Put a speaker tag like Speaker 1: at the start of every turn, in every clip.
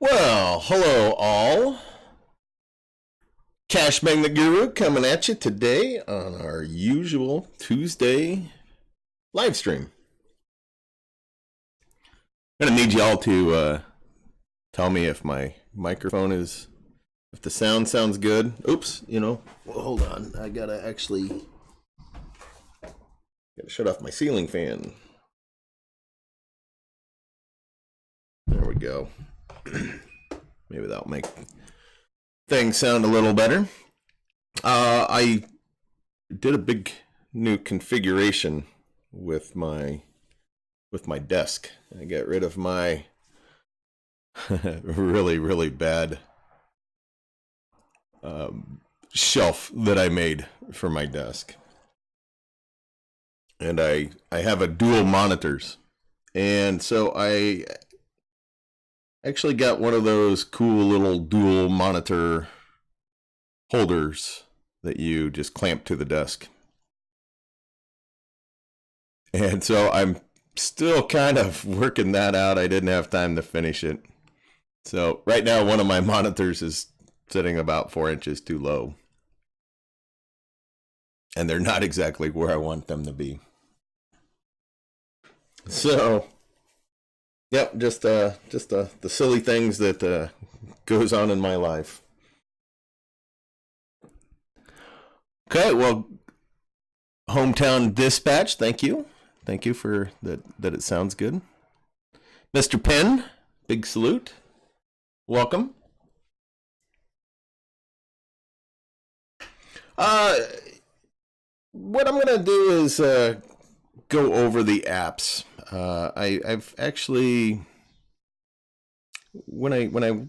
Speaker 1: Well, hello all. Cashmagnet Guru coming at you today on our usual Tuesday live stream. I'm going to need y'all to tell me if my microphone if the sound sounds good. Oops, well, hold on. I got to shut off my ceiling fan. There we go. Maybe that'll make things sound a little better. I did a big new configuration with my desk. I got rid of my really bad shelf that I made for my desk, and I have a dual monitors, and so I actually got one of those cool little dual monitor holders that you just clamp to the desk. And so I'm still kind of working that out. I didn't have time to finish it. So right now one of my monitors is sitting about 4 inches too low. And they're not exactly where I want them to be. So yep, just the silly things that goes on in my life. Okay, well, Hometown Dispatch, thank you for that it sounds good. Mr. Penn, big salute, welcome. What I'm gonna do is go over the apps. I've actually, when I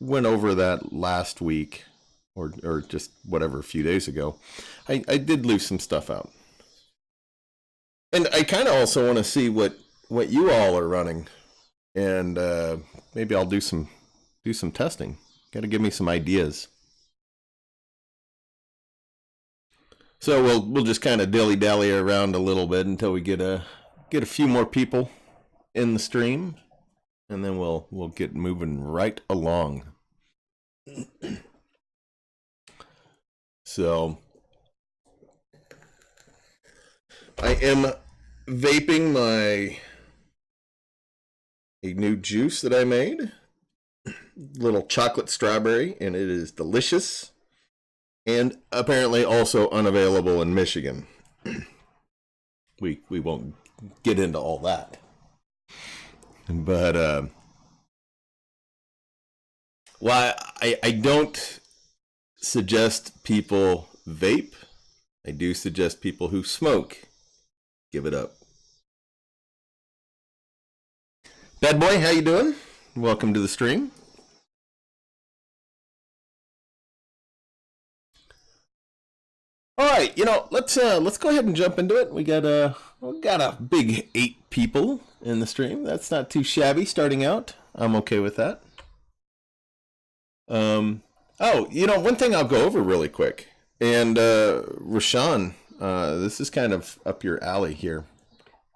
Speaker 1: went over that last week, or just whatever, a few days ago, I did leave some stuff out. And I kind of also want to see what you all are running, and maybe I'll do some testing. Got to give me some ideas. So we'll just kind of dilly-dally around a little bit until we get a few more people in the stream, and then we'll get moving right along. So I am vaping a new juice that I made, little chocolate strawberry, and it is delicious, and apparently also unavailable in Michigan. We won't get into all that, but well, I don't suggest people vape. I do suggest people who smoke give it up. Bad boy, how you doing? Welcome to the stream. All right, let's go ahead and jump into it. We got a big 8 people in the stream. That's not too shabby starting out. I'm okay with that. Oh, one thing I'll go over really quick, and Rashawn, this is kind of up your alley here,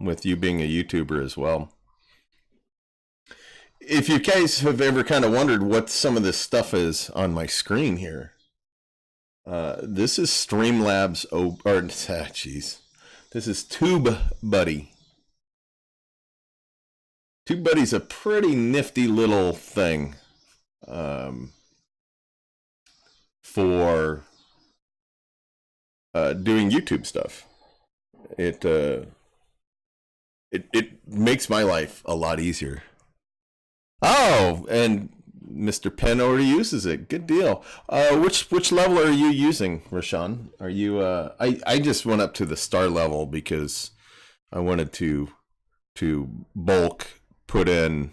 Speaker 1: with you being a YouTuber as well. If you guys have ever kind of wondered what some of this stuff is on my screen here, this is Streamlabs, this is TubeBuddy. TubeBuddy's a pretty nifty little thing for doing YouTube stuff. It makes my life a lot easier. Oh, and Mr. Penn already uses it. Good deal. Which level are you using, Rashawn? Are you? I just went up to the star level because I wanted to bulk put in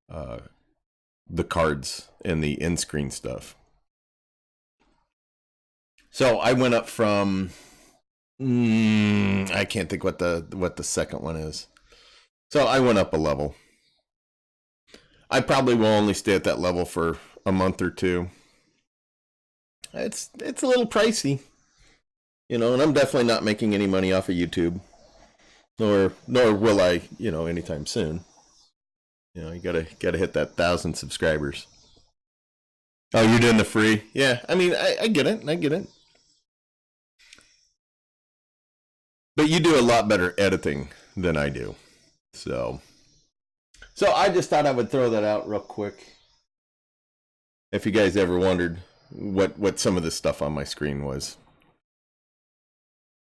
Speaker 1: the cards and the in-screen stuff. So I went up from I can't think what the second one is. So I went up a level. I probably will only stay at that level for a month or two. It's a little pricey, and I'm definitely not making any money off of YouTube, nor will I, anytime soon. You know, you gotta hit that 1,000 subscribers. Oh, you're doing the free? Yeah, I mean, I get it. I get it. But you do a lot better editing than I do. So I just thought I would throw that out real quick. If you guys ever wondered what some of this stuff on my screen was.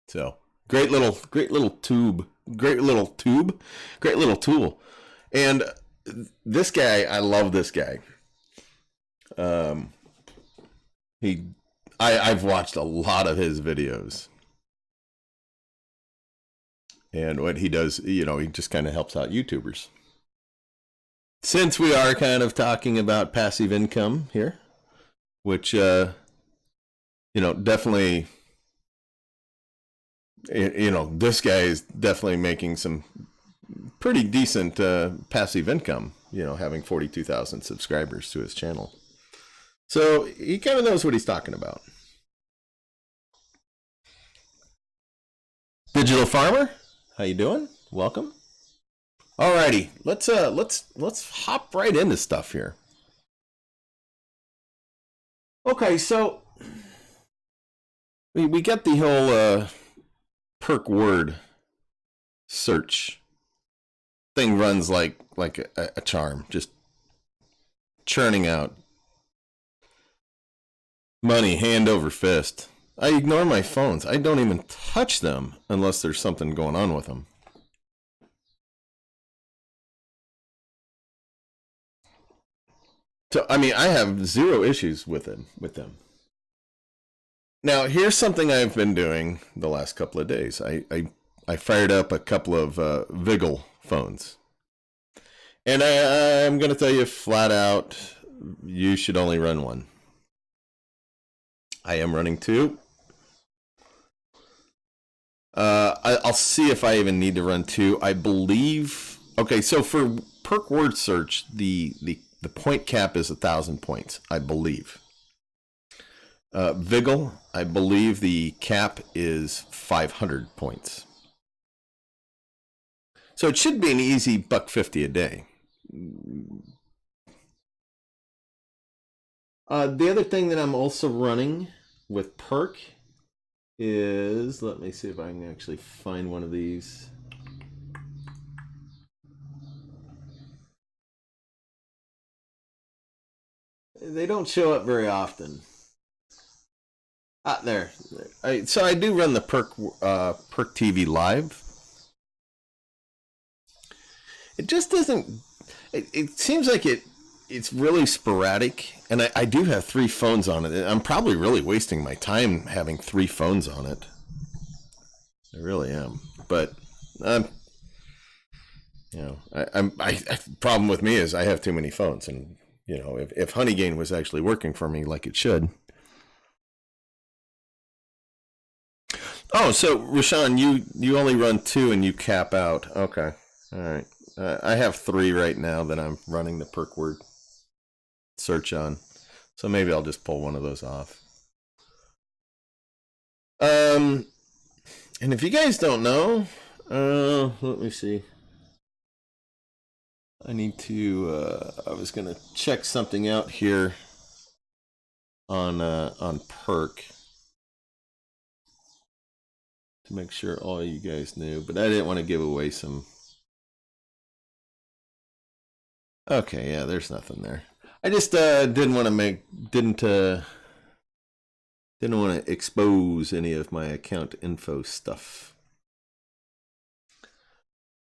Speaker 1: So, great little tube. Great little tool. And this guy, I love this guy. I've watched a lot of his videos. And what he does, you know, he just kind of helps out YouTubers. Since we are kind of talking about passive income here, which, you know, definitely, you know, this guy is definitely making some pretty decent passive income, you know, having 42,000 subscribers to his channel. So he kind of knows what he's talking about. Digital Farmer, how you doing? Welcome. Alrighty, let's hop right into stuff here. Okay, so we get the whole perk word search thing runs like a charm, just churning out money hand over fist. I ignore my phones. I don't even touch them unless there's something going on with them. So, I mean, I have zero issues with them. Now, here's something I've been doing the last couple of days. I fired up a couple of Vigil phones. And I'm going to tell you flat out, you should only run one. I am running two. I'll see if I even need to run two. I believe... Okay, so for perk word search, the point cap is 1,000 points, I believe. Vigil, I believe the cap is 500 points. So it should be an easy $1.50 a day. The other thing that I'm also running with perk is, let me see if I can actually find one of these. They don't show up very often. Ah, there. So I do run the perk TV live. It just doesn't. It seems like it's really sporadic, and I do have 3 phones on it. I'm probably really wasting my time having 3 phones on it. I really am, but you know, problem with me is I have too many phones, and you know, if Honeygain was actually working for me like it should. Oh, so Rashawn, you only run 2 and you cap out. Okay, all right. I have 3 right now that I'm running the perk word search on, so maybe I'll just pull one of those off. And if you guys don't know, let me see. I need to. I was gonna check something out here on perk to make sure all you guys knew, but I didn't want to give away some. Okay, yeah, there's nothing there. I just didn't want to expose any of my account info stuff.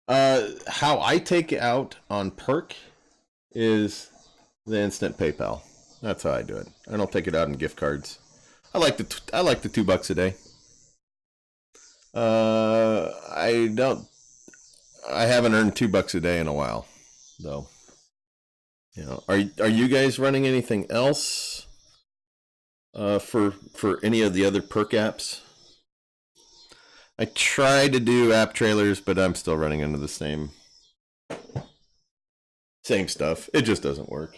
Speaker 1: How I take it out on perk is the instant PayPal. That's how I do it. I don't take it out in gift cards. I like the $2 a day. I haven't earned $2 a day in a while, though. You know, are you guys running anything else for any of the other perk apps? I try to do app trailers, but I'm still running into the same stuff. It just doesn't work.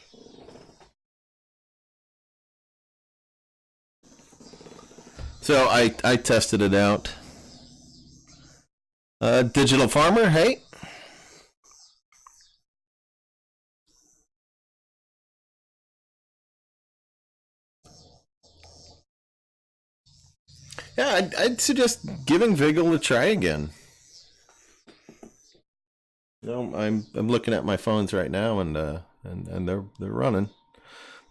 Speaker 1: So I tested it out. Digital Farmer, hey. Yeah, I'd suggest giving Vigil a try again. No, I'm looking at my phones right now, and they're running,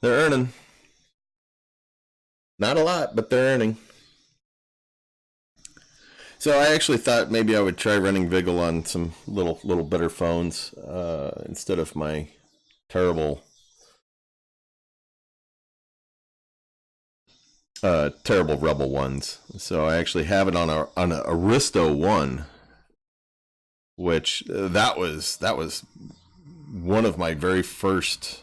Speaker 1: they're earning. Not a lot, but they're earning. So I actually thought maybe I would try running Vigil on some little better phones instead of my terrible Rebel ones. So I actually have it on a Aristo One, which that was one of my very first.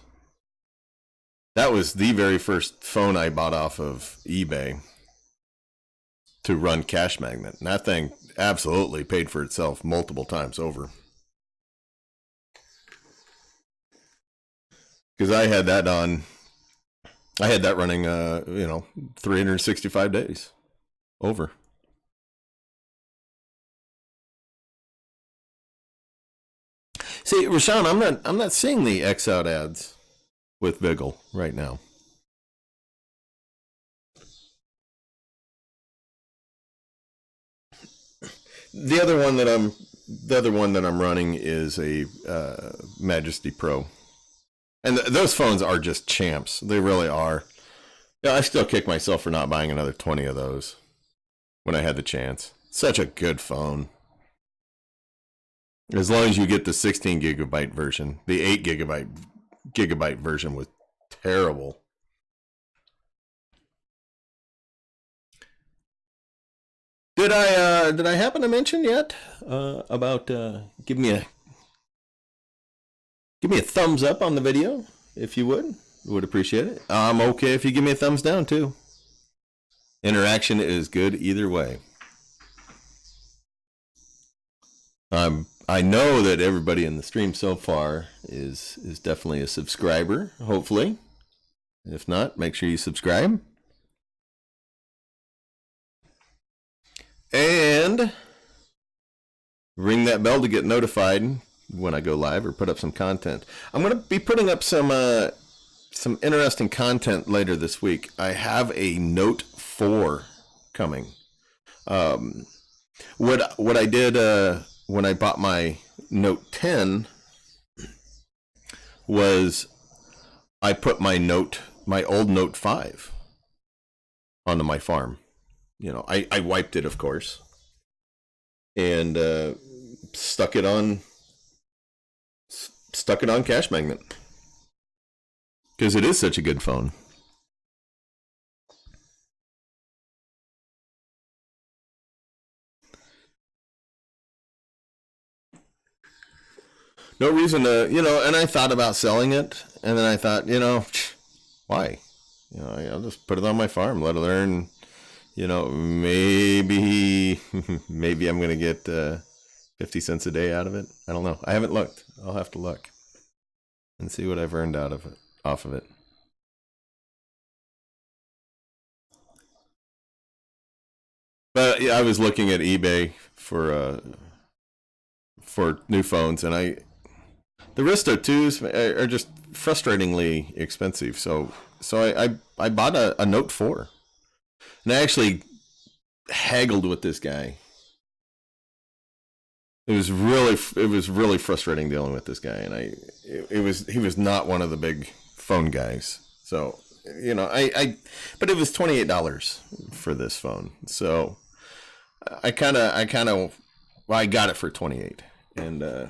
Speaker 1: That was the very first phone I bought off of eBay to run Cashmagnet. And that thing absolutely paid for itself multiple times over. Because I had that running, 365 days over. See, Rashawn, I'm not seeing the X out ads with Vigil right now. The other one that I'm running is a Majesty Pro, and those phones are just champs. They really are. Yeah, I still kick myself for not buying another 20 of those when I had the chance. Such a good phone. As long as you get the 16 gigabyte version, the 8 gigabyte version was terrible. Did I happen to mention yet about give me a thumbs up on the video if you would appreciate it. I'm okay if you give me a thumbs down too. Interaction is good either way. I know that everybody in the stream so far is definitely a subscriber, hopefully. If not, make sure you subscribe. And ring that bell to get notified when I go live or put up some content. I'm going to be putting up some interesting content later this week. I have a Note 4 coming. What I did when I bought my Note 10 was I put my old Note 5 onto my farm. I wiped it, of course, and stuck it on Cashmagnet because it is such a good phone. No reason to, and I thought about selling it, and then I thought, why? I'll just put it on my farm, let it earn. Maybe I'm going to get 50 cents a day out of it. I don't know. I haven't looked. I'll have to look and see what I've earned off of it. But yeah, I was looking at eBay for new phones, and the Risto 2s are just frustratingly expensive. So I bought a Note 4. And I actually haggled with this guy. It was really frustrating dealing with this guy, and he was not one of the big phone guys. So but it was $28 for this phone. So I got it for $28, and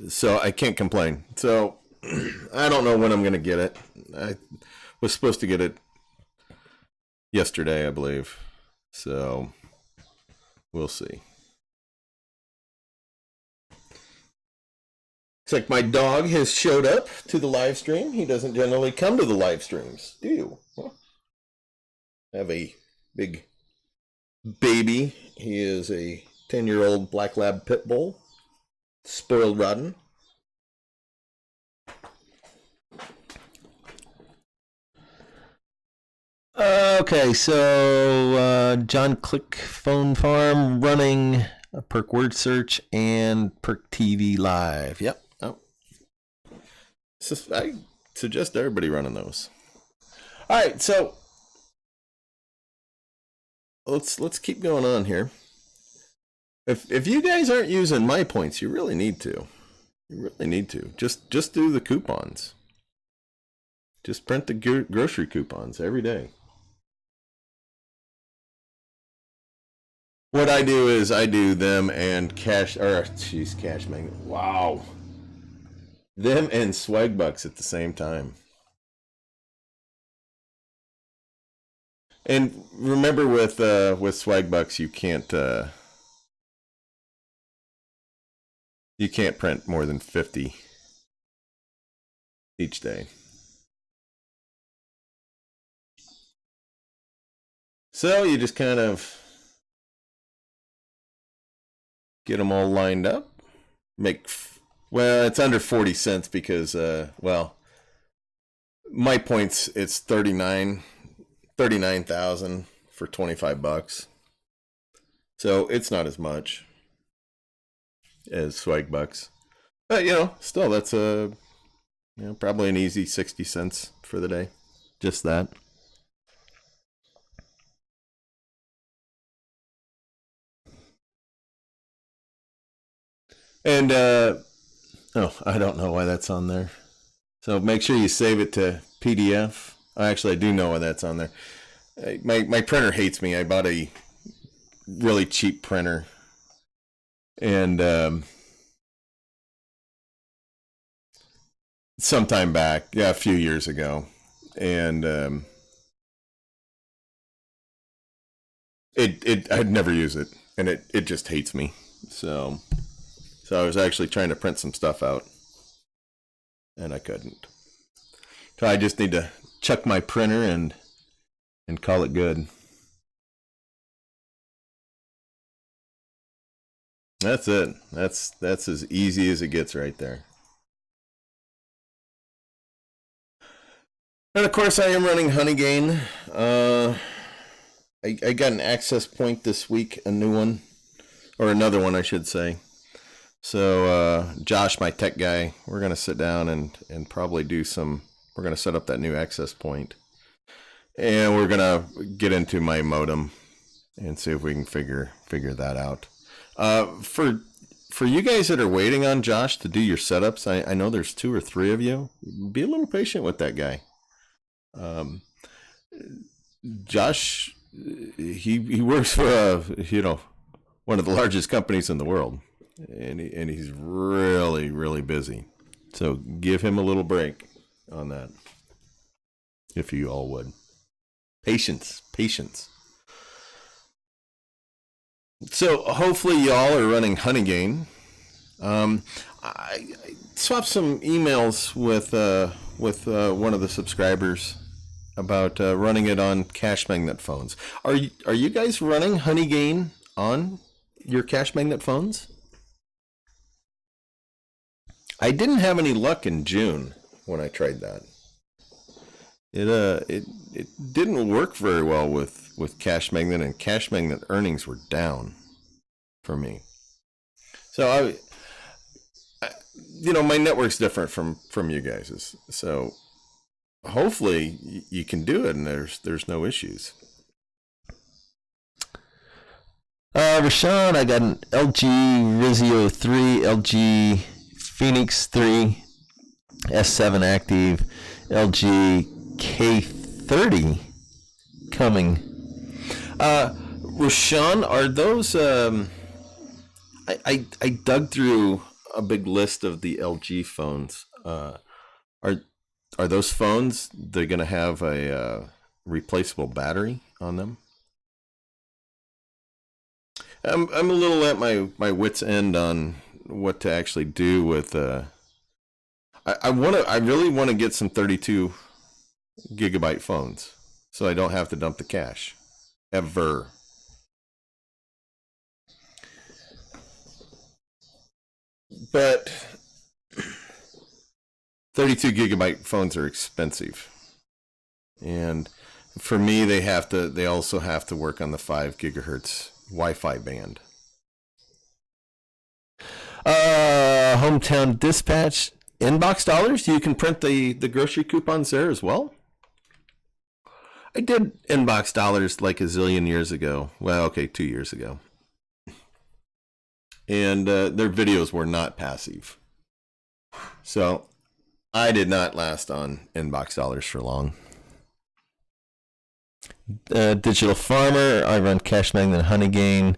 Speaker 1: so I can't complain. So I don't know when I'm gonna get it. I was supposed to get it yesterday, I believe. So we'll see. Looks like my dog has showed up to the live stream. He doesn't generally come to the live streams, do you? Huh? I have a big baby. He is a 10-year-old black lab pit bull, spoiled rotten. Okay, so John Click Phone Farm running a Perk Word Search and Perk TV Live. Yep. Oh. I suggest everybody running those. All right, so let's keep going on here. If you guys aren't using my points, you really need to. You really need to. Just do the coupons. Just print the grocery coupons every day. What I do is I do them and Cashmagnet. Wow. Them and Swagbucks at the same time. And remember with Swagbucks you can't print more than 50 each day. So you just kind of get them all lined up. Well, it's under 40 cents because, well, my points, it's 39,000 for $25. So it's not as much as Swagbucks. But, still, that's probably an easy 60 cents for the day. Just that. And, I don't know why that's on there. So make sure you save it to PDF. Actually, I do know why that's on there. My printer hates me. I bought a really cheap printer. And sometime back, a few years ago. And I'd never use it. And it just hates me. So I was actually trying to print some stuff out, and I couldn't. So I just need to chuck my printer and call it good. That's it. That's as easy as it gets right there. And of course, I am running Honeygain. I got an access point this week, a new one, or another one, I should say. So Josh, my tech guy, we're going to sit down and probably we're going to set up that new access point. And we're going to get into my modem and see if we can figure that out. For you guys that are waiting on Josh to do your setups, I know there's 2 or 3 of you. Be a little patient with that guy. Josh, he works for one of the largest companies in the world. And he's really, really busy. So give him a little break on that, if you all would. Patience. So hopefully y'all are running Honeygain. I swapped some emails with one of the subscribers about running it on Cashmagnet phones. Are you guys running Honeygain on your Cashmagnet phones? I didn't have any luck in June when I tried that. It didn't work very well with Cashmagnet, and Cashmagnet earnings were down for me. So my network's different from you guys's. So hopefully you can do it and there's no issues.
Speaker 2: Rashawn, I got an LG Rizio 3, LG Phoenix 3, S7 active, LG K30 coming.
Speaker 1: Rashawn, are those? I dug through a big list of the LG phones. Are those phones? They're gonna have a replaceable battery on them? I'm a little at my wit's end on what to actually do with. I really want to get some 32 gigabyte phones, so I don't have to dump the cache ever. But 32 gigabyte phones are expensive, and for me, they also have to work on the 5 gigahertz Wi-Fi band.
Speaker 2: Hometown Dispatch, inbox dollars. You can print the grocery coupons there as well.
Speaker 1: I did inbox dollars like a zillion years ago. Well, okay, 2 years ago. And their videos were not passive. So I did not last on inbox dollars for long.
Speaker 2: Digital Farmer, I run Cashmagnet and Honeygain.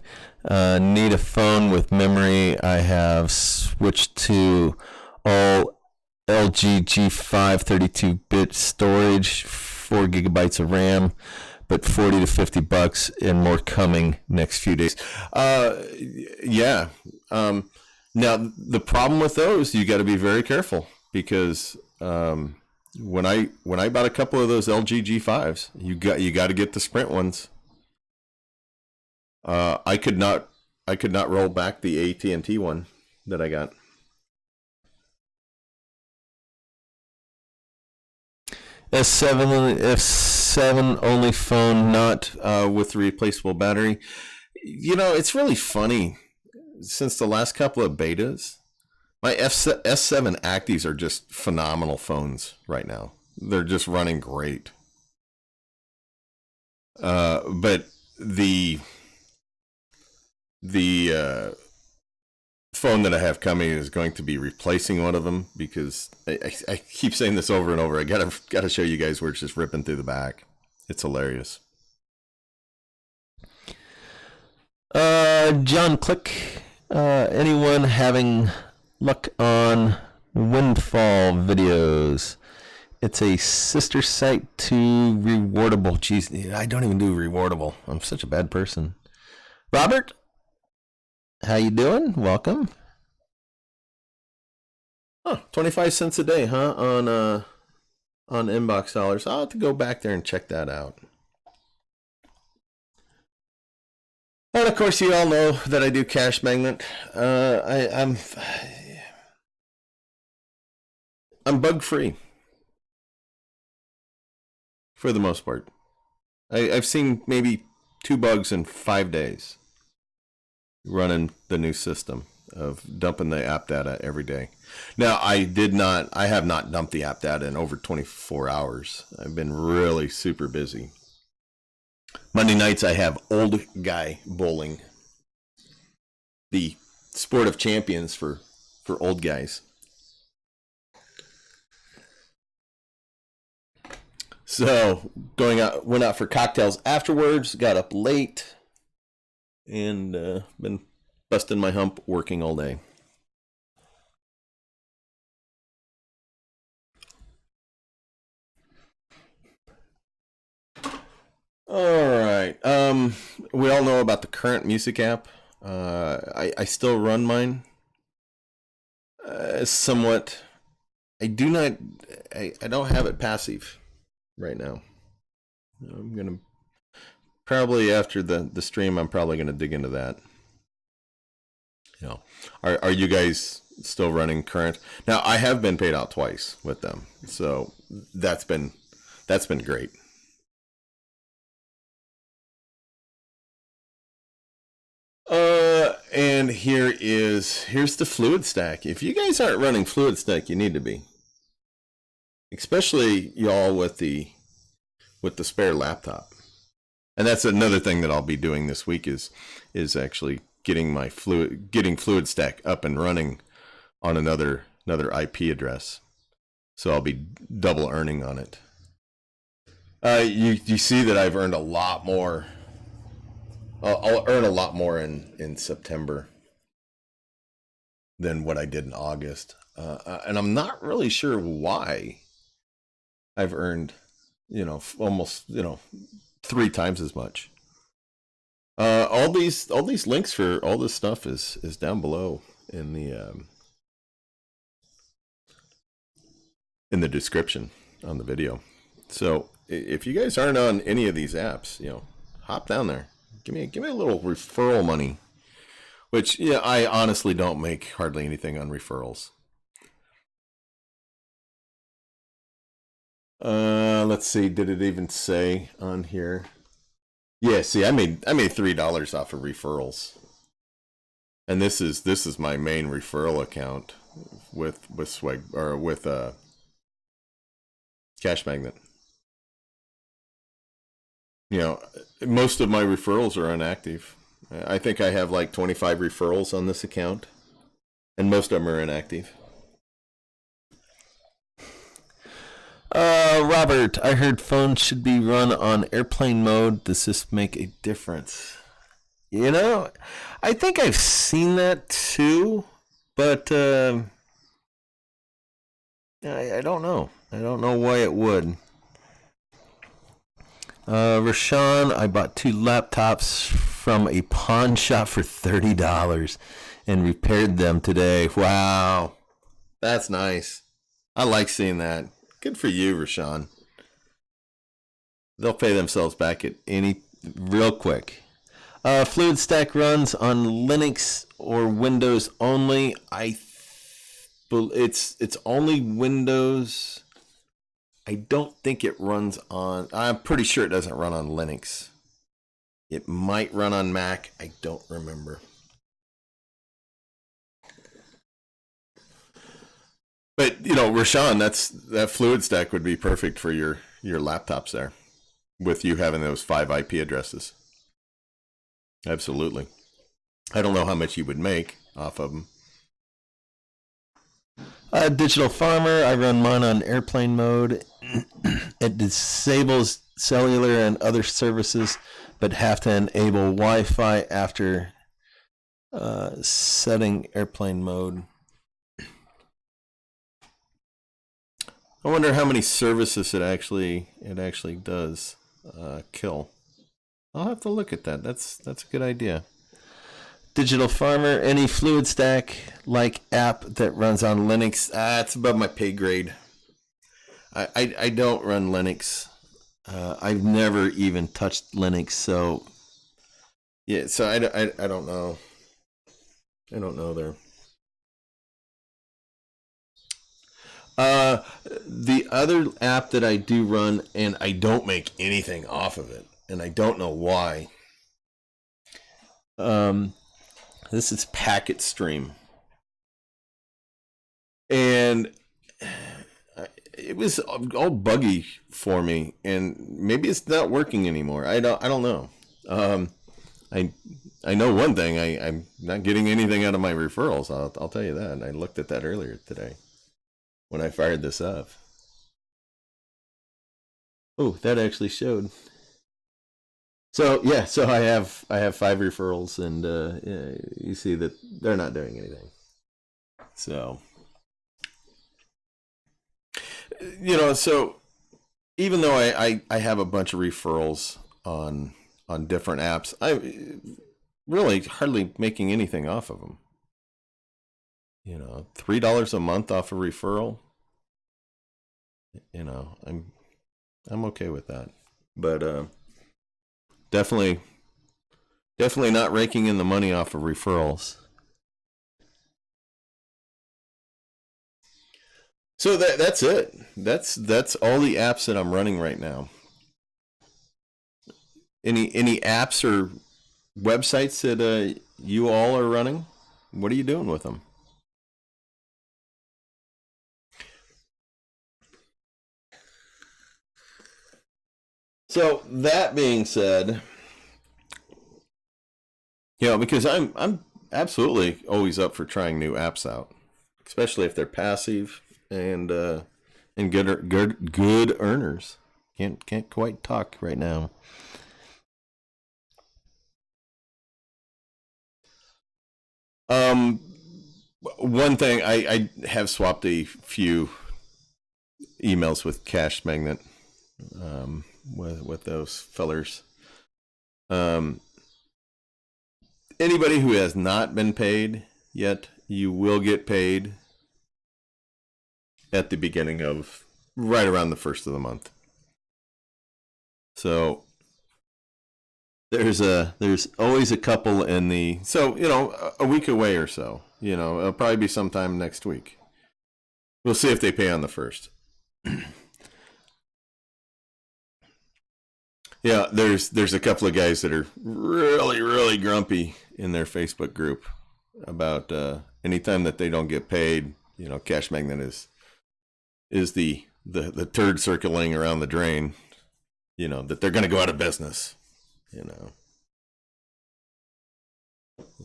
Speaker 2: Need a phone with memory. I have switched to all LG G5 32-bit storage, 4 gigabytes of RAM, but $40 to $50 and more coming next few days.
Speaker 1: Yeah. Now the problem with those, you got to be very careful because when I bought a couple of those LG G5s, you got to get the Sprint ones. I could not roll back the AT&T one that I got.
Speaker 2: S7 only phone,
Speaker 1: Not with replaceable battery. You know, it's really funny. Since the last couple of betas, my S7 Actives are just phenomenal phones right now. They're just running great. But the phone that I have coming is going to be replacing one of them because I keep saying this over and over. I gotta show you guys where it's just ripping through the back. It's hilarious.
Speaker 2: John Click, anyone having luck on Windfall videos? It's a sister site to Rewardable. Jeez, I don't even do Rewardable. I'm such a bad person. Robert, how you doing? Welcome.
Speaker 1: Huh, 25 cents a day, huh? On inbox dollars. I'll have to go back there and check that out. And of course, you all know that I do Cashmagnet. I'm bug free for the most part. I've seen maybe 2 bugs in 5 days running the new system of dumping the app data every day. Now, I have not dumped the app data in over 24 hours. I've been really super busy. Monday nights I have Old Guy Bowling, the sport of champions for old guys. So went out for cocktails afterwards, got up late, and been busting my hump working all day. All right. We all know about the current music app. I still run mine. Somewhat. I don't have it passive right now. I'm gonna probably after the stream. I'm probably gonna dig into that. You know, are you guys still running current? Now I have been paid out twice with them, so that's been great. And here's the Fluidstack. If you guys aren't running Fluidstack, you need to be. Especially y'all with the spare laptop. And that's another thing that I'll be doing this week is actually getting Fluidstack up and running on another IP address. So I'll be double earning on it. You see that I've earned a lot more. I'll earn a lot more in September than what I did in August. And I'm not really sure why I've earned, almost, 3 times as much. All these links for all this stuff is down below in the description on the video. So if you guys aren't on any of these apps, hop down there. Give me a little referral money, which I honestly don't make hardly anything on referrals. Let's see. Did it even say on here? Yeah. See, I made $3 off of referrals, and this is my main referral account with Swag or with Cashmagnet. You know, most of my referrals are inactive. I think I have like 25 referrals on this account, and most of them are inactive.
Speaker 2: Robert, I heard phones should be run on airplane mode. Does this make a difference? You know, I think I've seen that too, but I don't know. I don't know why it would. Rashawn, I bought 2 laptops from a pawn shop for $30 and repaired them today.
Speaker 1: Wow. That's nice. I like seeing that. Good for you, Rashawn. They'll pay themselves back at any real quick.
Speaker 2: Fluidstack runs on Linux or Windows only.
Speaker 1: It's only Windows. I don't think it runs on. I'm pretty sure it doesn't run on Linux. It might run on Mac. I don't remember. But you know, Rashawn, that Fluidstack would be perfect for your laptops there, with you having those 5 IP addresses. Absolutely. I don't know how much you would make off of them.
Speaker 2: Digital Farmer, I run mine on airplane mode. It disables cellular and other services, but have to enable Wi-Fi after setting airplane mode.
Speaker 1: I wonder how many services it actually does kill. I'll have to look at that. That's a good idea.
Speaker 2: Digital Farmer, any Fluidstack like app that runs on Linux?
Speaker 1: It's above my pay grade. I don't run Linux.
Speaker 2: I've never even touched Linux, so
Speaker 1: yeah. So I don't know. I don't know there. The other app that I do run, and I don't make anything off of it, and I don't know why. This is PacketStream, and it was all buggy for me, and maybe it's not working anymore. I don't know. I know one thing. I'm not getting anything out of my referrals. I'll tell you that. And I looked at that earlier today when I fired this up. Oh, that actually showed. So yeah, so I have 5 referrals, and yeah, you see that they're not doing anything. So you know, so even though I have a bunch of referrals on different apps, I really hardly making anything off of them. You know, $3 a month off a referral. You know, I'm okay with that, but definitely not raking in the money off of referrals. So that's it. That's all the apps that I'm running right now. Any apps or websites that you all are running? What are you doing with them? So that being said, you know, because I'm absolutely always up for trying new apps out, especially if they're passive and good earners. Can't quite talk right now. One thing, I have swapped a few emails with Cashmagnet, with those fellers. Anybody who has not been paid yet, you will get paid at the beginning of right around the first of the month. So there's always a couple in the, so you know, a week away or so. You know, it'll probably be sometime next week. We'll see if they pay on the first. Yeah, there's a couple of guys that are really grumpy in their Facebook group about anytime that they don't get paid. You know, Cashmagnet is the turd circling around the drain. that they're going to go out of business,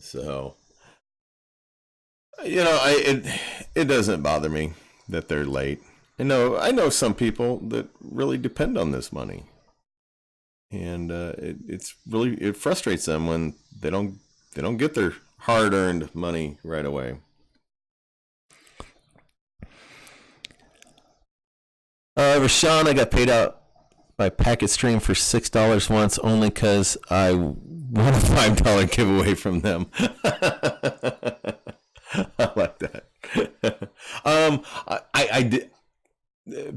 Speaker 1: So, it doesn't bother me that they're late. I know some people that really depend on this money, and it frustrates them when they don't get their hard-earned money right away.
Speaker 2: Rashawn, I got paid out by PacketStream for $6 once, only because I won a $5 giveaway from them. I like that. I did.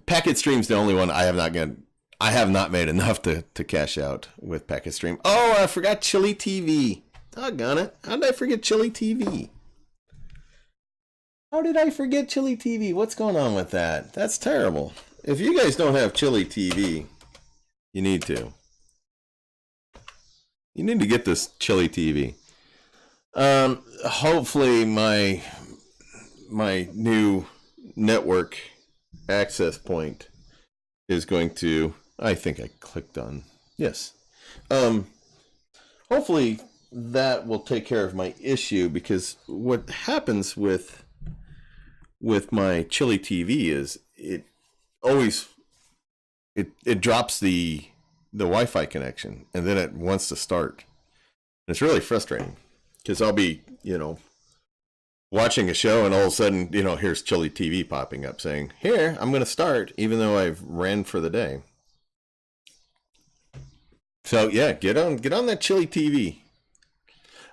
Speaker 2: PacketStream's the only one I have not made enough to cash out with PacketStream. Oh, I forgot Chili TV. Doggone it! How did I forget Chili TV? How did I forget Chili TV? What's going on with that? That's terrible. If you guys don't have Chili TV, you need to. You need to get this Chili TV. Hopefully my new network access point is going to, I think I clicked on, yes. Hopefully that will take care of my issue, because what happens with my Chili TV is it drops the Wi-Fi connection, and then it wants to start. And it's really frustrating, because I'll be, watching a show, and all of a sudden, here's Chili TV popping up saying, "Here, I'm going to start," even though I've ran for the day. So yeah, get on that Chili TV.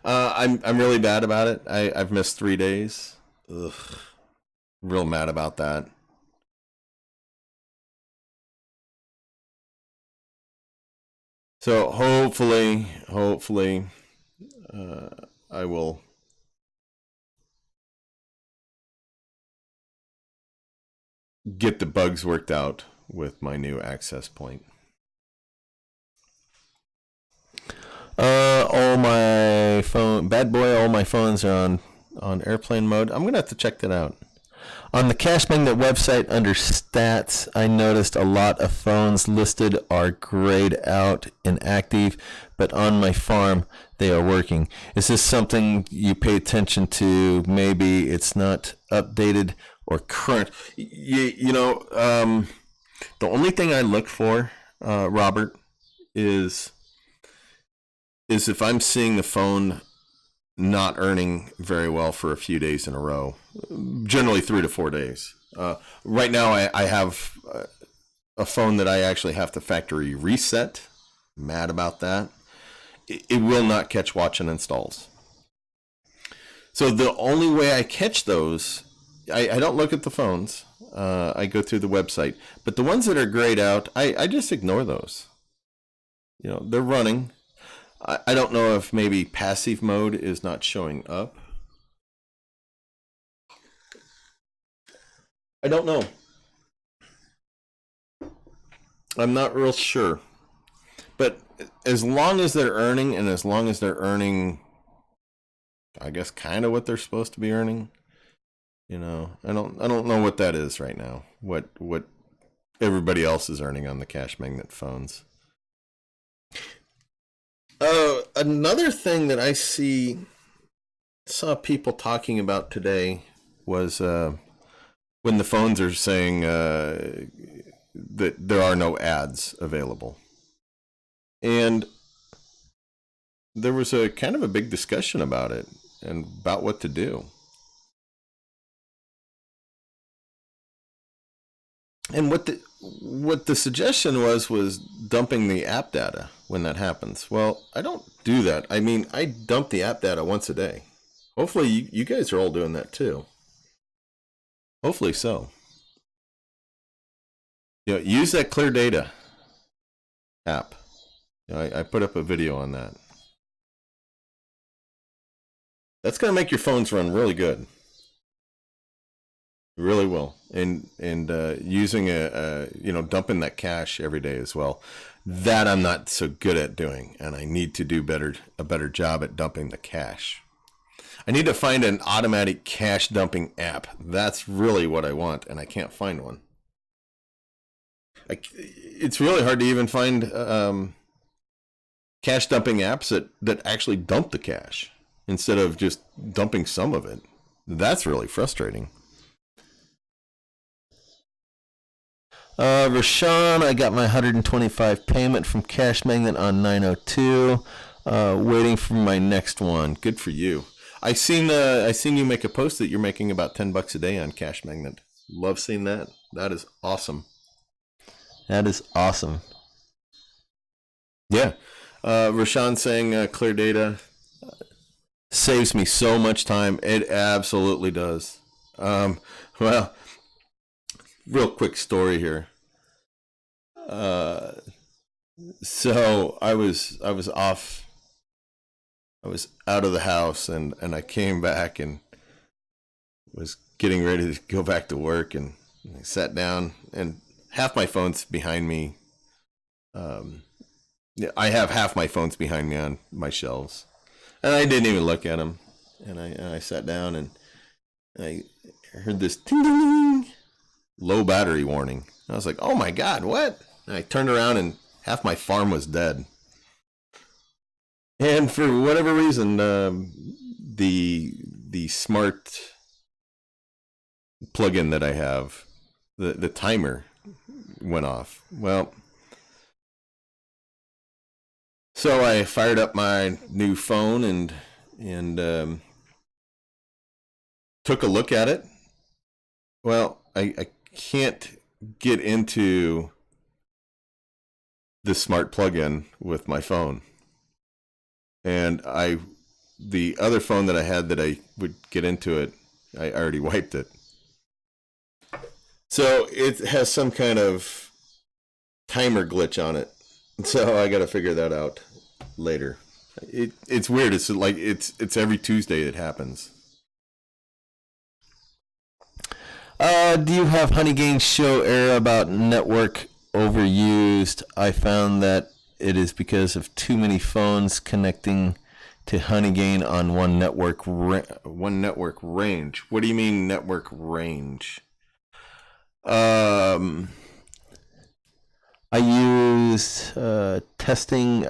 Speaker 2: I'm really bad about it. I've missed 3 days. Ugh, real mad about that. So hopefully, I will get the bugs worked out with my new access point. All my phones are on airplane mode. I'm gonna have to check that out. On the Cashmagnet website, under stats, I noticed a lot of phones listed are grayed out, inactive, but on my farm, they are working. Is this something you pay attention to? Maybe it's not updated or current. The only thing I look for, Robert, is if I'm seeing the phone not earning very well for a few days in a row, generally 3 to 4 days. Right now, I have a phone that I actually have to factory reset. Mad about that. It will not catch watch and installs. So the only way I catch those, I don't look at the phones. I go through the website. But the ones that are grayed out, I just ignore those. They're running. I don't know if maybe passive mode is not showing up. I don't know. I'm not real sure. But as long as they're earning, and as long as they're earning, I guess, kind of what they're supposed to be earning, I don't know what that is right now. What everybody else is earning on the Cashmagnet phones. Another thing that I saw people talking about today was when the phones are saying that there are no ads available. And there was a kind of a big discussion about it and about what to do. And what the suggestion was dumping the app data when that happens. Well, I don't do that. I mean, I dump the app data once a day. Hopefully you guys are all doing that too. Hopefully so. Use that Clear Data app. I put up a video on that. That's going to make your phones run really good. It really will. And using dumping that cache every day as well. That I'm not so good at doing, and I need to do a better job at dumping the cache. I need to find an automatic cache dumping app. That's really what I want, and I can't find one.
Speaker 1: it's really hard to even find cache dumping apps that actually dump the cache instead of just dumping some of it. That's really frustrating.
Speaker 2: Rashawn, I got my 125 payment from Cashmagnet on 902. Waiting for my next one.
Speaker 1: Good for you. I seen you make a post that you're making about $10 a day on Cashmagnet. Love seeing that. That is awesome.
Speaker 2: That is awesome.
Speaker 1: Yeah. Rashawn saying clear data saves me so much time. It absolutely does. Well, real quick story here. So I was off. I was out of the house and I came back and was getting ready to go back to work, and I sat down and half my phone's behind me. I have half my phones behind me on my shelves, and I didn't even look at them. And I sat down and I heard this ting, low battery warning. I was like, "Oh my God, what?" And I turned around and half my farm was dead. And for whatever reason, the smart plugin that I have, the timer went off. Well, so I fired up my new phone and took a look at it. Well, I can't get into the smart plugin with my phone. And the other phone that I had that I would get into it, I already wiped it. So it has some kind of timer glitch on it. So I got to figure that out later. It's weird. It's like it's every Tuesday it happens.
Speaker 2: Do you have Honeygain show error about network overused? I found that it is because of too many phones connecting to Honeygain on one network
Speaker 1: range. What do you mean network range? I
Speaker 2: used testing,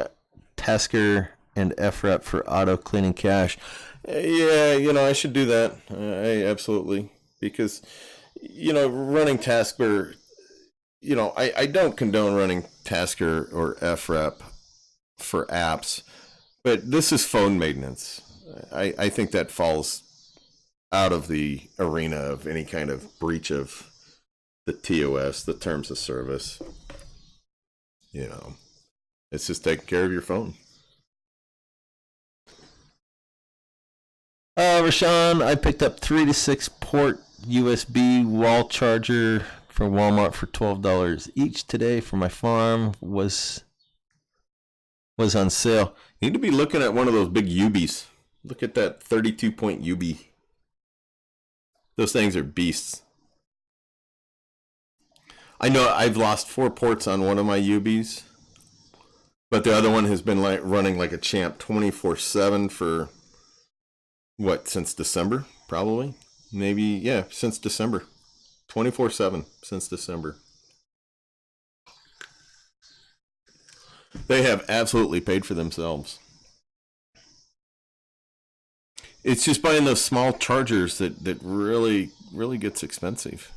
Speaker 2: Tasker, and FREP for auto cleaning cache.
Speaker 1: Yeah, I should do that. I absolutely, because running Tasker. I don't condone running Tasker or FREP for apps, but this is phone maintenance. I think that falls out of the arena of any kind of breach of the TOS, the terms of service. It's just taking care of your phone.
Speaker 2: Rashawn, I picked up 3 to 6 port USB wall charger for Walmart for $12 each today for my farm. Was on sale.
Speaker 1: You need to be looking at one of those big UBs. Look at that 32-point UB. Those things are beasts. I know I've lost 4 ports on one of my UBs, but the other one has been running like a champ 24/7 for since December, probably. Maybe, yeah, since December. 24/7 since December. They have absolutely paid for themselves. It's just buying those small chargers that really, really gets expensive.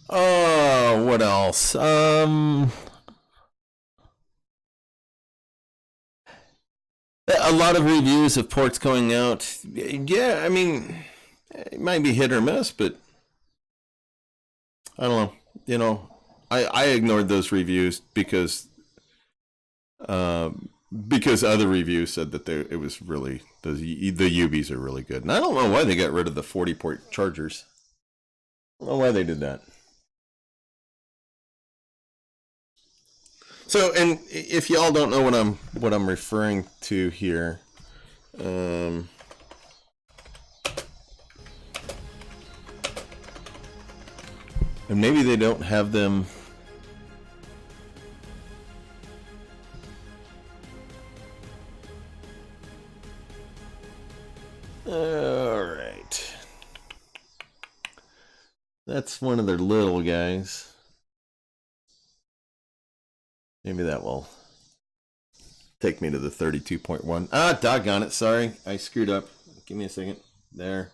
Speaker 1: Oh, what else? A lot of reviews of ports going out. Yeah, I mean, it might be hit or miss, but I don't know. I ignored those reviews because other reviews said that it was really the UBs are really good, and I don't know why they got rid of the 40-port chargers. I don't know why they did that. So, and if y'all don't know what I'm referring to here, and maybe they don't have them. All right. That's one of their little guys. Maybe that will take me to the 32.1. Ah, doggone it. Sorry. I screwed up. Give me a second. There.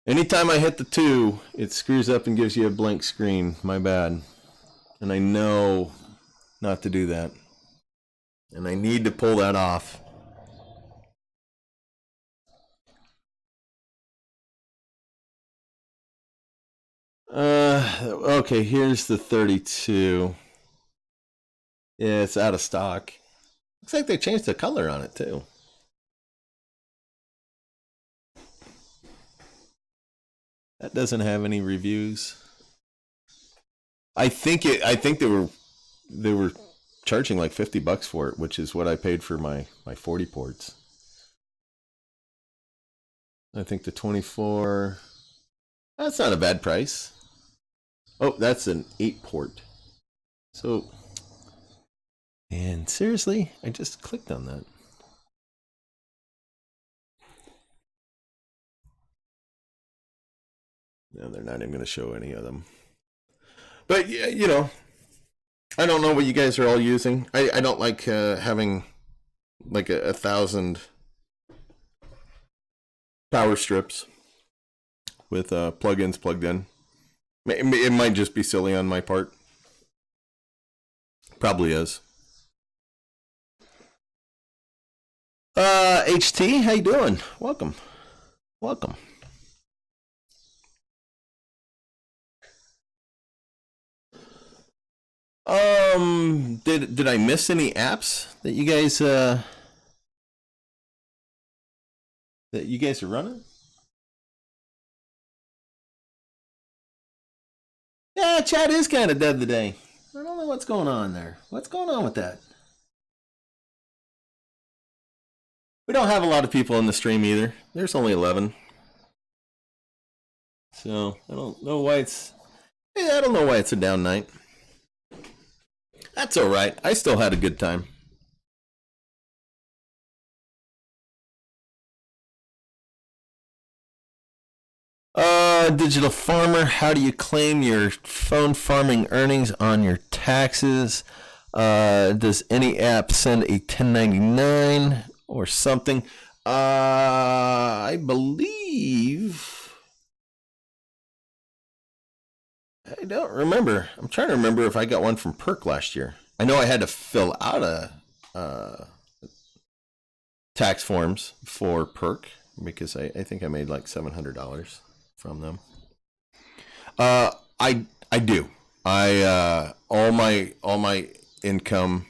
Speaker 1: Anytime I hit the 2, it screws up and gives you a blank screen. My bad. And I know not to do that. And I need to pull that off. Okay, here's the 32. Yeah, it's out of stock. Looks like they changed the color on it too. That doesn't have any reviews. I think they were charging like $50 for it, which is what I paid for my 40 ports. I think the 24, that's not a bad price. Oh, that's an 8 port. So, and seriously, I just clicked on that. No, they're not even going to show any of them. But, yeah, you know, I don't know what you guys are all using. I don't like having like 1,000 power strips with plugins plugged in. It might just be silly on my part. Probably is. HT, how you doing? Welcome. Welcome. Did I miss any apps that you guys are running? Yeah, chat is kind of dead today. I don't know what's going on there. What's going on with that? We don't have a lot of people in the stream either. There's only 11. So, I don't know why it's a down night. That's all right. I still had a good time. Digital farmer, how do you claim your phone farming earnings on your taxes? Does any app send a 1099 or something? I believe. I don't remember. I'm trying to remember if I got one from Perk last year. I know I had to fill out a tax forms for Perk because I think I made like $700 from them. I do. All my income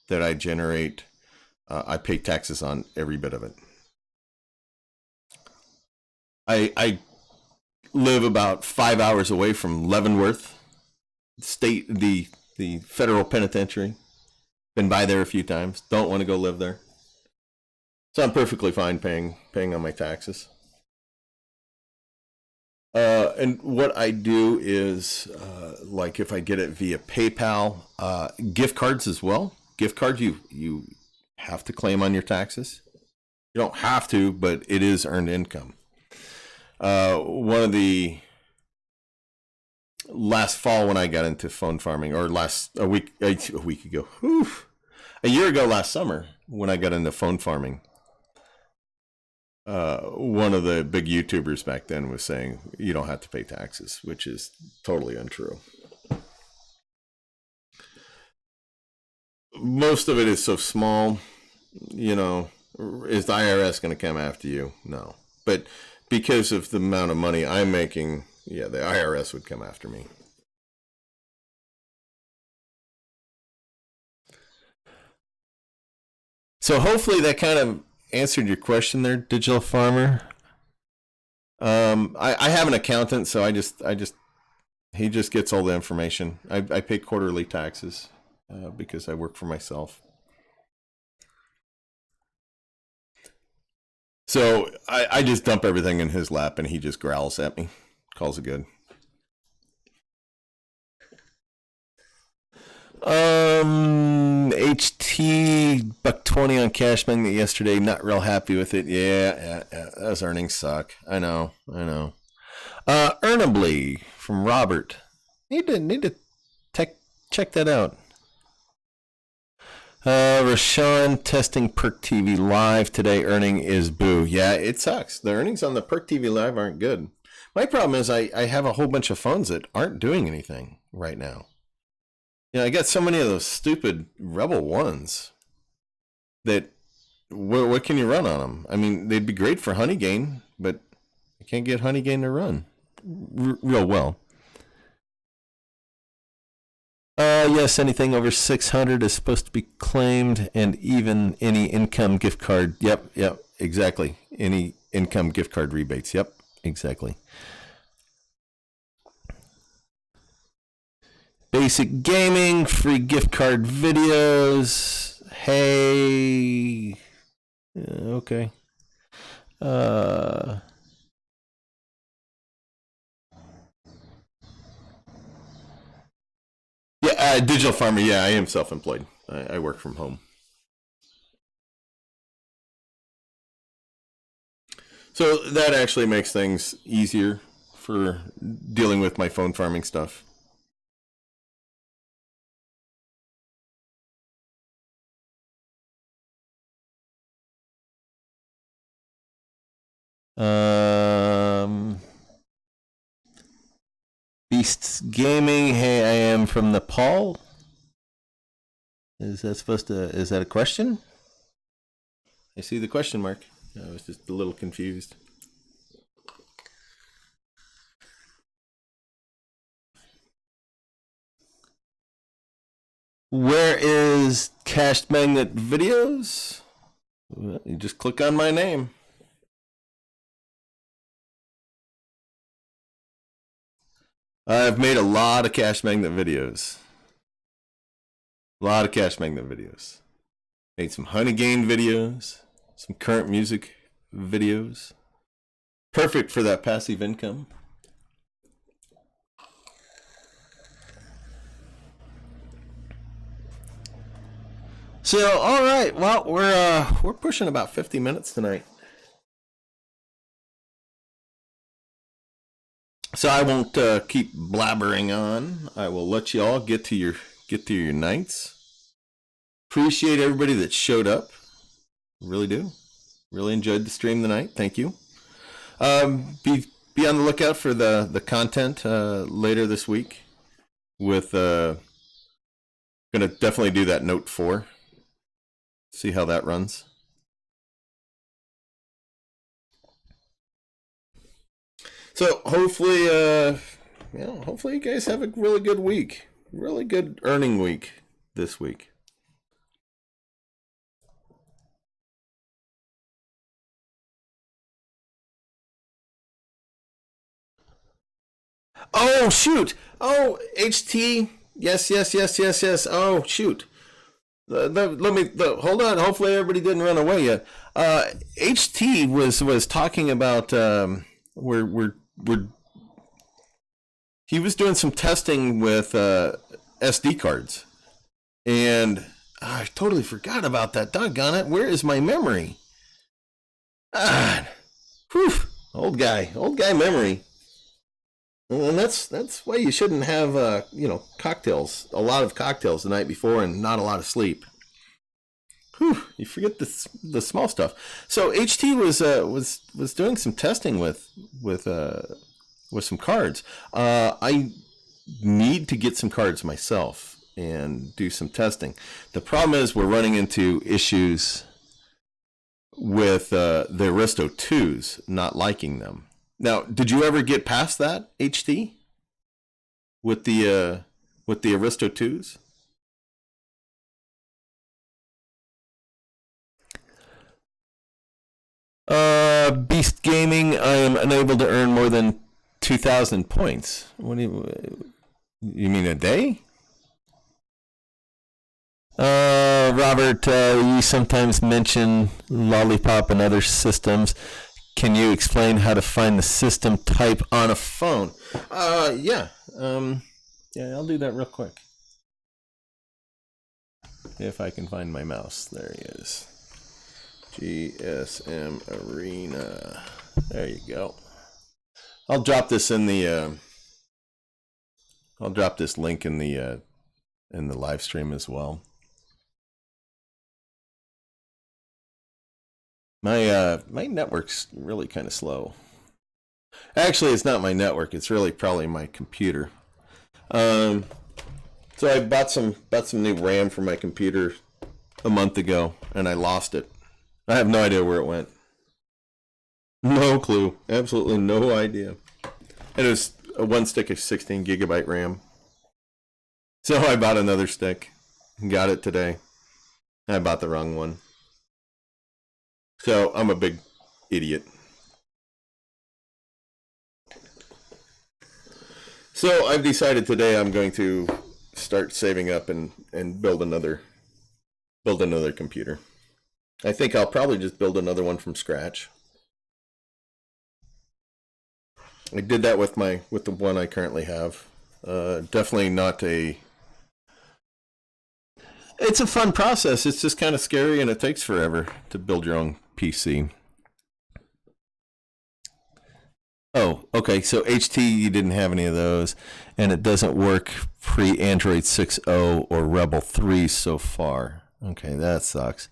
Speaker 1: that I generate, I pay taxes on every bit of it. I live about 5 hours away from Leavenworth State, the federal penitentiary. Been by there a few times. Don't want to go live there. So I'm perfectly fine paying on my taxes. And what I do is, like if I get it via PayPal, gift cards as well. Gift cards you have to claim on your taxes. You don't have to, but it is earned income. One of the last fall when I got into phone farming, or a week ago, a year ago last summer when I got into phone farming. One of the big YouTubers back then was saying you don't have to pay taxes, which is totally untrue. Most of it is so small, you know, is the IRS going to come after you? No. But because of the amount of money I'm making, yeah, the IRS would come after me. So hopefully that kind of answered your question there, Digital Farmer. I have an accountant, so he just gets all the information. I pay quarterly taxes because I work for myself. So I just dump everything in his lap, and he just growls at me, calls it good.
Speaker 2: HT $1.20 on Cashmagnet yesterday. Not real happy with it. Yeah. Those earnings suck. I know. Earnably from Robert. Need to check that out. Rashawn testing Perk TV Live today. Earning is boo. Yeah, it sucks. The earnings on the Perk TV Live aren't good. My problem is I have a whole bunch of phones that aren't doing anything right now. Yeah, I got so many of those stupid Rebel ones that what can you run on them? I mean, they'd be great for Honeygain, but I can't get Honeygain to run real well. Yes, anything over 600 is supposed to be claimed, and even any income gift card. Yep, exactly. Any income gift card rebates. Yep, exactly. Basic gaming, free gift card videos. Hey. Okay. Yeah, digital farmer. Yeah, I am self-employed. I work from home. So that actually makes things easier for dealing with my phone farming stuff. Beasts Gaming. Hey, I am from Nepal. Is that a question? I see the question mark. I was just a little confused. Where is Cashmagnet videos? Well, you just click on my name. I've made a lot of Cashmagnet videos. Made some Honeygain videos, some current music videos. Perfect for that passive income. So, all right. Well, we're pushing about 50 minutes tonight. So I won't keep blabbering on. I will let you all get to your nights. Appreciate everybody that showed up. Really do. Really enjoyed the stream tonight. Thank you. Be on the lookout for the content later this week. With gonna definitely do that note 4. See how that runs. So hopefully, hopefully you guys have a really good week, really good earning week this week. Oh shoot! Oh HT, yes. Oh shoot! Hold on. Hopefully everybody didn't run away yet. HT was talking about he was doing some testing with SD cards, and I totally forgot about that. Doggone it! Where is my memory? Whew, old guy memory. And that's why you shouldn't have cocktails, a lot of cocktails the night before, and not a lot of sleep. Whew, you forget the small stuff. So HT was doing some testing with some cards. I need to get some cards myself and do some testing. The problem is we're running into issues with the Aristo 2s not liking them. Now, did you ever get past that, HT? With the Aristo 2s? Beast Gaming, I am unable to earn more than 2,000 points. What do you mean a day? Robert, you sometimes mention Lollipop and other systems. Can you explain how to find the system type on a phone? Yeah, I'll do that real quick.
Speaker 1: If I can find my mouse. There he is. GSM Arena. There you go. I'll drop this in the I'll drop this link in the live stream as well. My network's really kind of slow. Actually, it's not my network. It's really probably my computer. So I bought some new RAM for my computer a month ago, and I lost it. I have no idea where it went. No clue. Absolutely no idea. And it was a one stick of 16 gigabyte RAM. So I bought another stick and got it today. I bought the wrong one. So I'm a big idiot. So I've decided today I'm going to start saving up and build another computer. I think I'll probably just build another one from scratch. I did that with the one I currently have. Definitely not a. It's a fun process. It's just kind of scary, and it takes forever to build your own PC. Oh, okay. So HT, you didn't have any of those, and it doesn't work pre-Android 6.0 or Rebel 3 so far. Okay, that sucks.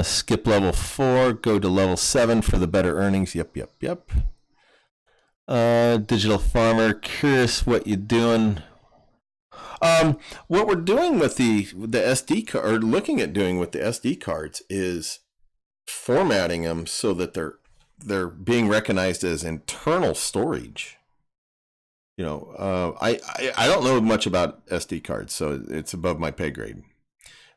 Speaker 1: Skip level 4, go to level 7 for the better earnings. Yep. Digital Farmer, curious what you're doing. What we're doing with the SD card, or looking at doing with the SD cards, is formatting them so that they're being recognized as internal storage. You know, I don't know much about SD cards, so it's above my pay grade.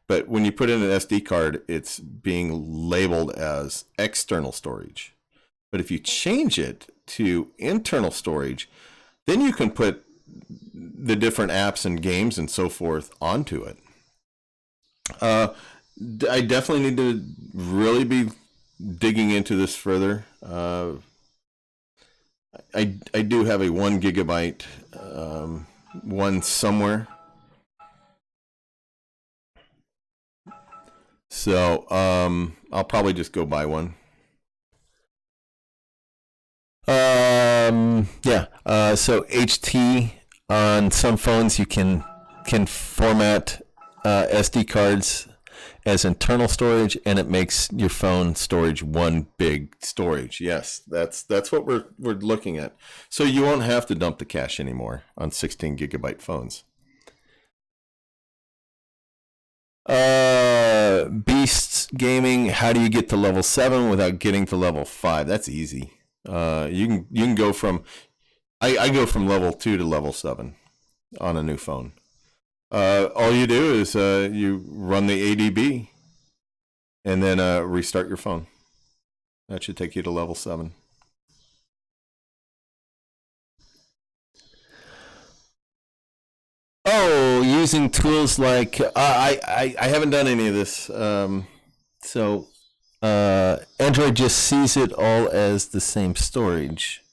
Speaker 1: But when you put in an SD card, it's being labeled as external storage. But if you change it to internal storage, then you can put the different apps and games and so forth onto it. I definitely need to really be digging into this further. I do have a 1 gigabyte one somewhere. So I'll probably just go buy one. So HT on some phones you can format SD cards as internal storage, and it makes your phone storage one big storage. Yes, that's what we're looking at. So you won't have to dump the cache anymore on 16 gigabyte phones. Beasts Gaming, how do you get to level 7 without getting to level 5? That's easy. You can go from I go from level 2 to level 7 on a new phone. All you do is you run the ADB and then restart your phone. That should take you to level 7. Oh, using tools like I haven't done any of this. So Android just sees it all as the same storage.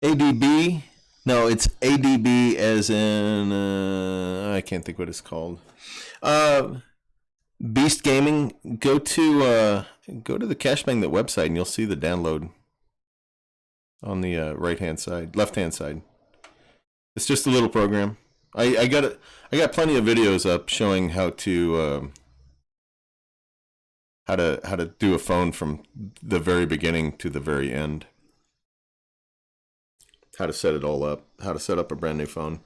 Speaker 1: ADB? No, it's ADB as in I can't think what it's called. Beast Gaming. Go to the Cashmagnet website and you'll see the download on the right-hand side, left-hand side. It's just a little program. I got plenty of videos up showing how to do a phone from the very beginning to the very end. How to set it all up. How to set up a brand new phone.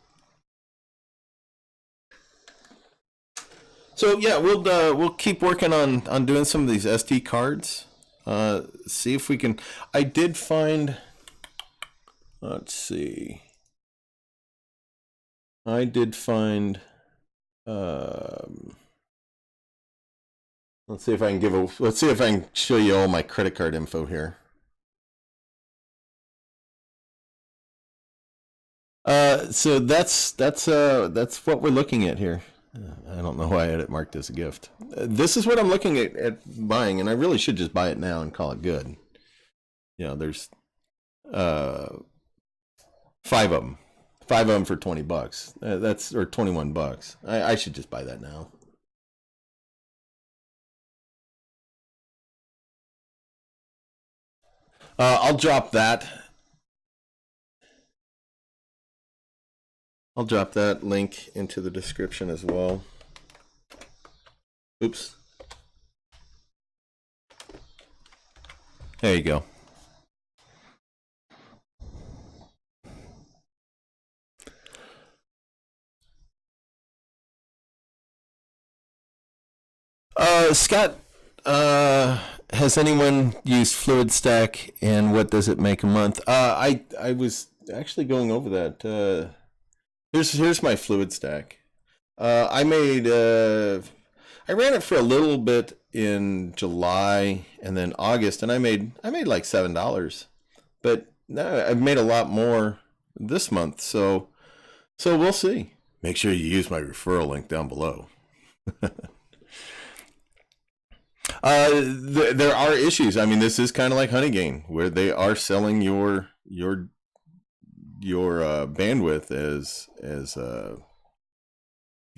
Speaker 1: So yeah, we'll keep working on doing some of these SD cards. See if we can. I did find. Let's see. I did find. Let's see if I can Let's see if I can show you all my credit card info here. So that's what we're looking at here. I don't know why I had it marked as a gift. This is what I'm looking at buying, and I really should just buy it now and call it good. You know, there's 5 of them. 5 of them for $20. That's or $21. I should just buy that now. I'll drop that. I'll drop that link into the description as well. Oops. There you go. Scott, has anyone used Fluidstack, and what does it make a month? I was actually going over that. Here's my Fluidstack. I ran it for a little bit in July and then August, and I made like $7. But no, I've made a lot more this month, so we'll see. Make sure you use my referral link down below. There are issues. I mean, this is kind of like Honeygain, where they are selling your bandwidth as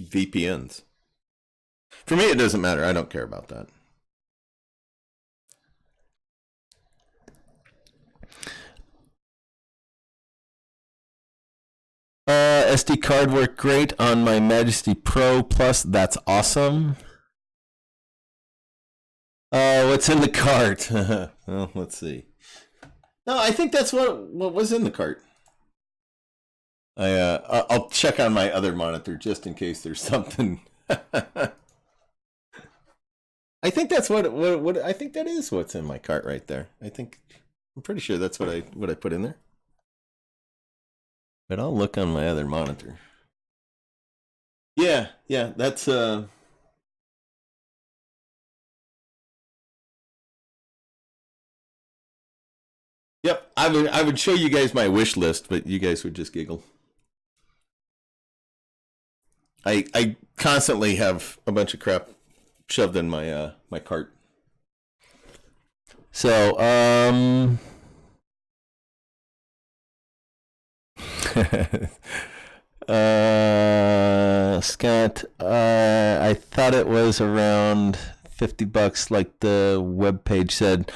Speaker 1: VPNs. For me, it doesn't matter. I don't care about that. SD card worked great on my Majesty Pro Plus. That's awesome. What's in the cart? Well, let's see. No, I think that's what was in the cart. I'll check on my other monitor just in case there's something. I think that's what I think that is what's in my cart right there. I'm pretty sure that's what I put in there. But I'll look on my other monitor. Yeah, that's Yep, I would show you guys my wish list, but you guys would just giggle. I constantly have a bunch of crap shoved in my my cart. So Scott, I thought it was around $50, like the web page said.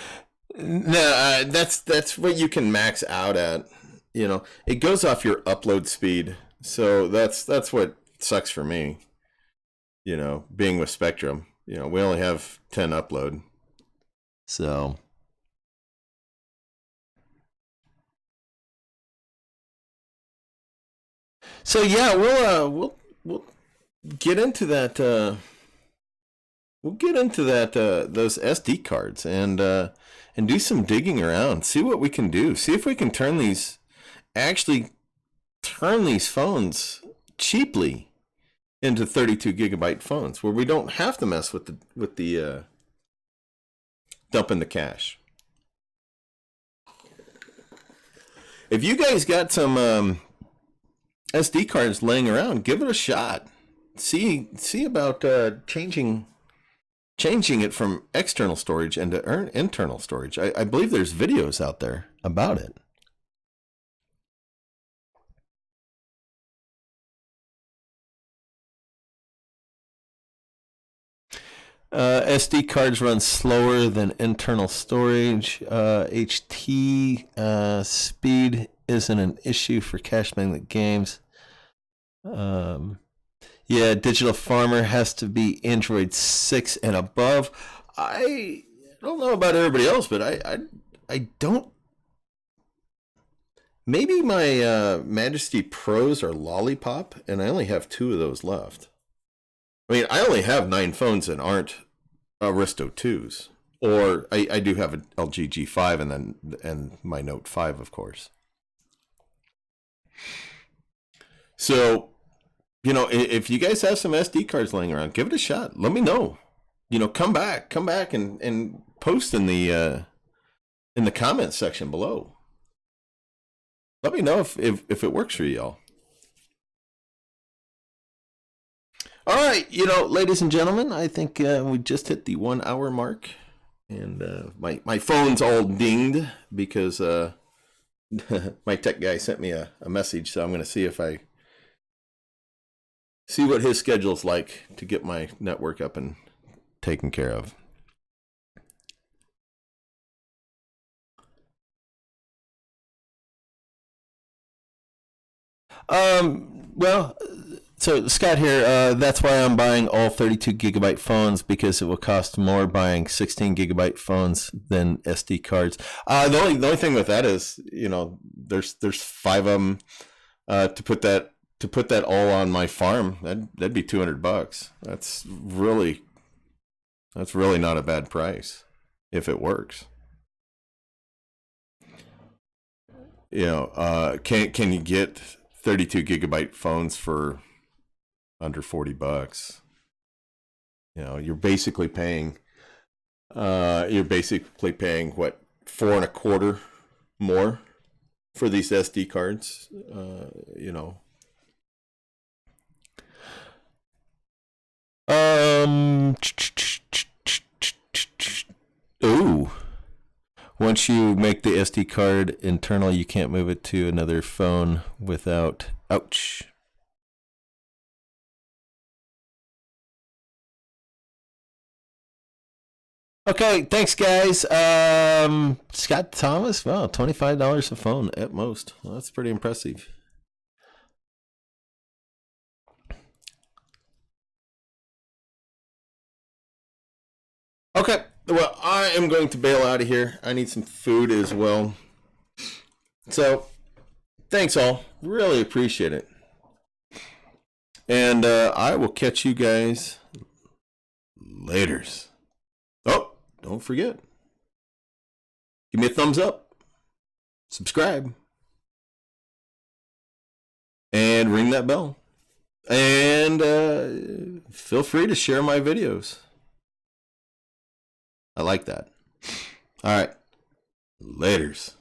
Speaker 1: No, that's what you can max out at. You know, it goes off your upload speed, so that's what sucks for me. You know, being with Spectrum, you know, we only have 10 upload, so. So yeah, we'll get into that. We'll get into that those SD cards and do some digging around. See what we can do. See if we can turn these phones cheaply into 32 gigabyte phones, where we don't have to mess with the dumping the cache. If you guys got some SD cards laying around, give it a shot. See about changing it from external storage into internal storage. I believe there's videos out there about it. SD cards run slower than internal storage. HT speed isn't an issue for Cashmagnet games. Yeah, Digital Farmer has to be Android 6 and above. I don't know about everybody else, but I don't. Maybe my Majesty Pros are Lollipop, and I only have 2 of those left. I mean, I only have 9 phones that aren't Aristo 2s. Or I do have an LG G5 and my Note 5, of course. So, you know, if you guys have some SD cards laying around, give it a shot. Let me know. You know, come back and post in the comments section below. Let me know if it works for y'all. All right, you know, ladies and gentlemen, I think we just hit the 1 hour mark, and my phone's all dinged because my tech guy sent me a message, so I'm going to see what his schedule's like to get my network up and taken care of.
Speaker 2: Well, so Scott here, that's why I'm buying all 32 gigabyte phones, because it will cost more buying 16 gigabyte phones than SD cards.
Speaker 1: The only thing with that is, there's 5 of them. To put that all on my farm, that'd be $200. That's really not a bad price if it works. Can you get 32 gigabyte phones for under $40? You're basically paying what, 4.25 more for these SD cards.
Speaker 2: Ooh. Once you make the SD card internal, you can't move it to another phone without... Ouch. Okay, thanks, guys. Scott Thomas, wow, $25 a phone at most. Well, that's pretty impressive.
Speaker 1: Okay, well, I am going to bail out of here. I need some food as well. So, thanks all. Really appreciate it. And I will catch you guys laters. Oh, don't forget. Give me a thumbs up. Subscribe. And ring that bell. And feel free to share my videos. I like that. All right. Laters.